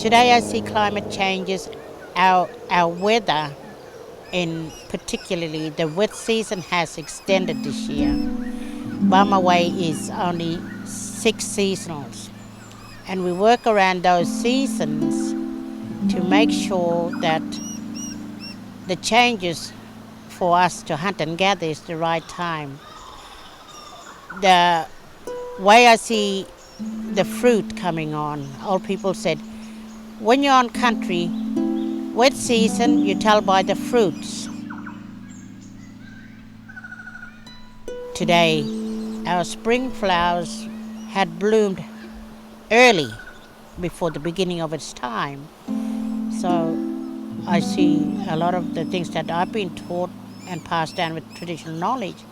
Today I see climate changes, our weather, and particularly the wet season has extended this year. Burma Way is only 6 seasonals, and we work around those seasons to make sure that the changes for us to hunt and gather is the right time. The way I see the fruit coming on, old people said, when you're on country, wet season, you tell by the fruits. Today, our spring flowers had bloomed early before the beginning of its time. So I see a lot of the things that I've been taught and passed down with traditional knowledge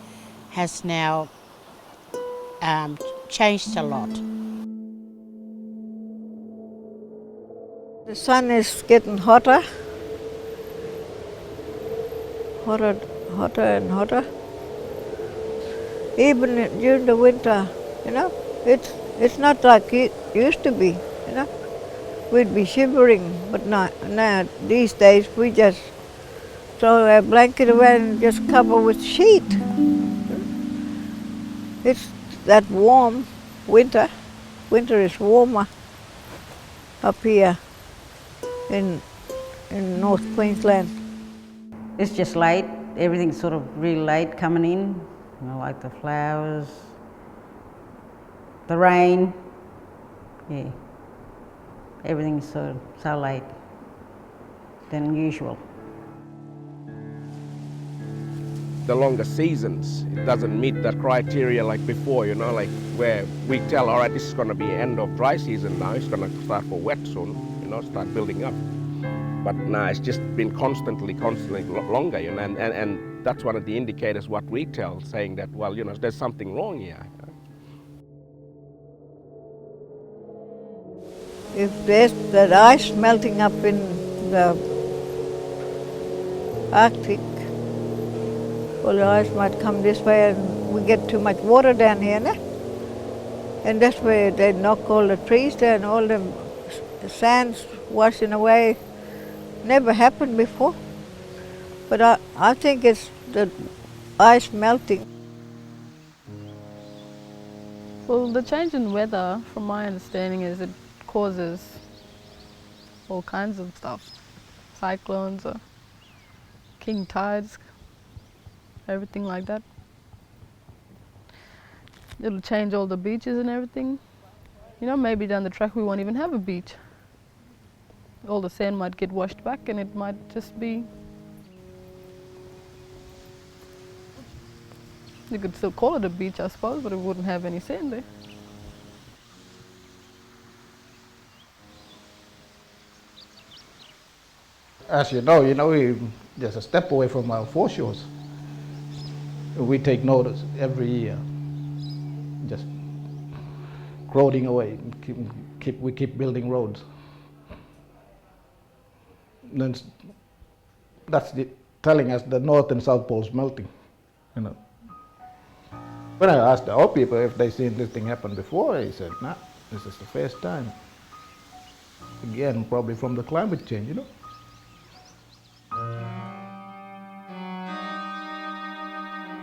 has now changed a lot. The sun is getting hotter, hotter and hotter. Even during the winter, it's not like it used to be, We'd be shivering, but now these days we just throw a blanket away and just cover with sheet. It's that warm winter. Winter is warmer up here in North Queensland. It's just late. Everything's sort of really late coming in. Like the flowers, the rain. Yeah, everything's so late than usual. The longer seasons, it doesn't meet that criteria like before, like where we tell, all right, this is going to be end of dry season now, it's going to start for wet soon, start building up. But now it's just been constantly longer, and that's one of the indicators what we tell, saying that, well, there's something wrong here. If there's that ice melting up in the Arctic, well, the ice might come this way and we get too much water down here, and that's where they knock all the trees down, all the sands washing away. Never happened before, but I think it's the ice melting. Well, the change in weather, from my understanding, is it causes all kinds of stuff. Cyclones, or king tides, everything like that. It'll change all the beaches and everything. Maybe down the track we won't even have a beach. All the sand might get washed back and it might just be... You could still call it a beach, I suppose, but it wouldn't have any sand there. As you know, we're just a step away from our foreshores. We take notice every year, just crowding away. We keep building roads. Then that's telling us the North and South Poles melting. When I asked the old people if they seen this thing happen before, they said, "Nah, this is the first time." Again, probably from the climate change,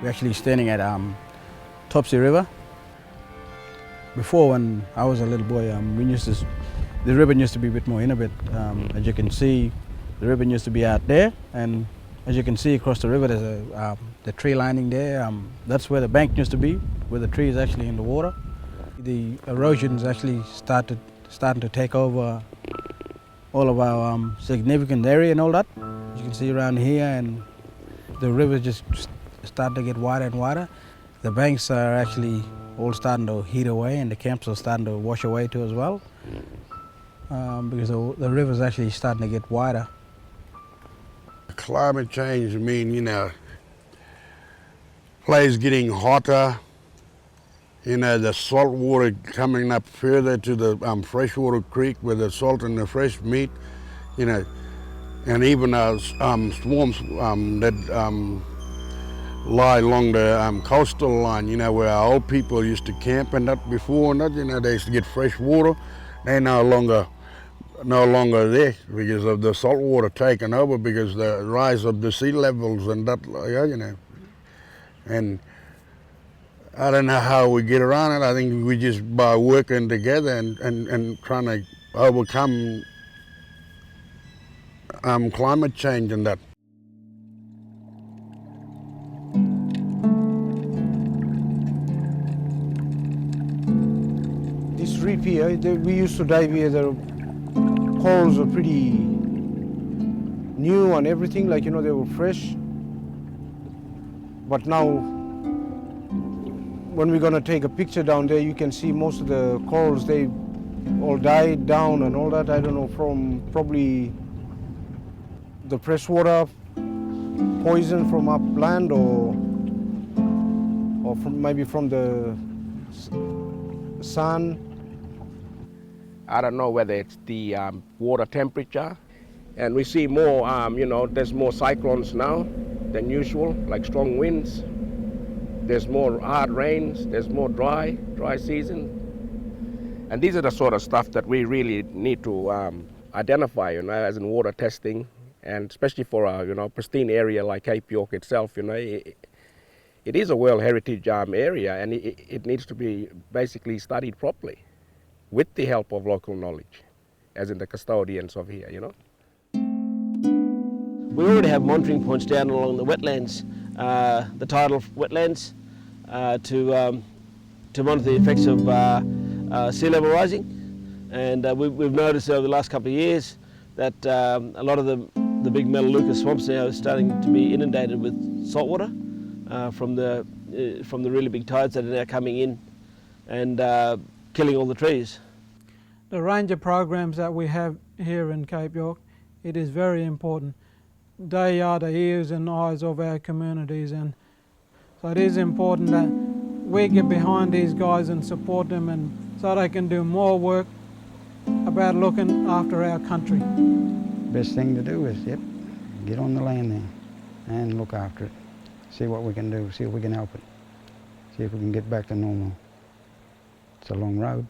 We're actually standing at Topsy River. Before, when I was a little boy, the river used to be a bit more inner bit. As you can see, the river used to be out there, and as you can see across the river, there's the tree lining there. That's where the bank used to be, where the tree is actually in the water. The erosion is actually starting to take over all of our significant area and all that. As you can see around here, and the river just starting to get wider and wider. The banks are actually all starting to heat away, and the camps are starting to wash away too as well, because the river is actually starting to get wider. Climate change place getting hotter, the salt water coming up further to the freshwater creek with the salt and the fresh meat, and even swarms that lie along the coastal line, where our old people used to camp and that before, and that, they used to get fresh water. They no longer no longer there because of the salt water taking over because the rise of the sea levels and that, you know. And I don't know how we get around it. I think we just by working together and trying to overcome climate change and that. This reef here, we used to dive here, the corals are pretty new and everything, like, you know, they were fresh. But now, when we're gonna take a picture down there, you can see most of the corals, they all died down and all that. I don't know, from probably the freshwater poison from upland or from maybe from the sun. I don't know whether it's the water temperature. And we see more, you know, there's more cyclones now than usual, like strong winds. There's more hard rains, there's more dry season. And these are the sort of stuff that we really need to identify, you know, as in water testing, and especially for a, you know, pristine area like Cape York itself, you know, it is a World Heritage area, and it needs to be basically studied properly with the help of local knowledge, as in the custodians of here, you know. We already have monitoring points down along the wetlands, the tidal wetlands, to monitor the effects of sea level rising. And we've noticed over the last couple of years that a lot of the big Melaleuca swamps now are starting to be inundated with saltwater from the really big tides that are now coming in and killing all the trees. The ranger programs that we have here in Cape York, it is very important. They are the ears and eyes of our communities, and so it is important that we get behind these guys and support them, and so they can do more work about looking after our country. Best thing to do is, get on the land there and look after it. See what we can do, see if we can help it. See if we can get back to normal. It's a long road.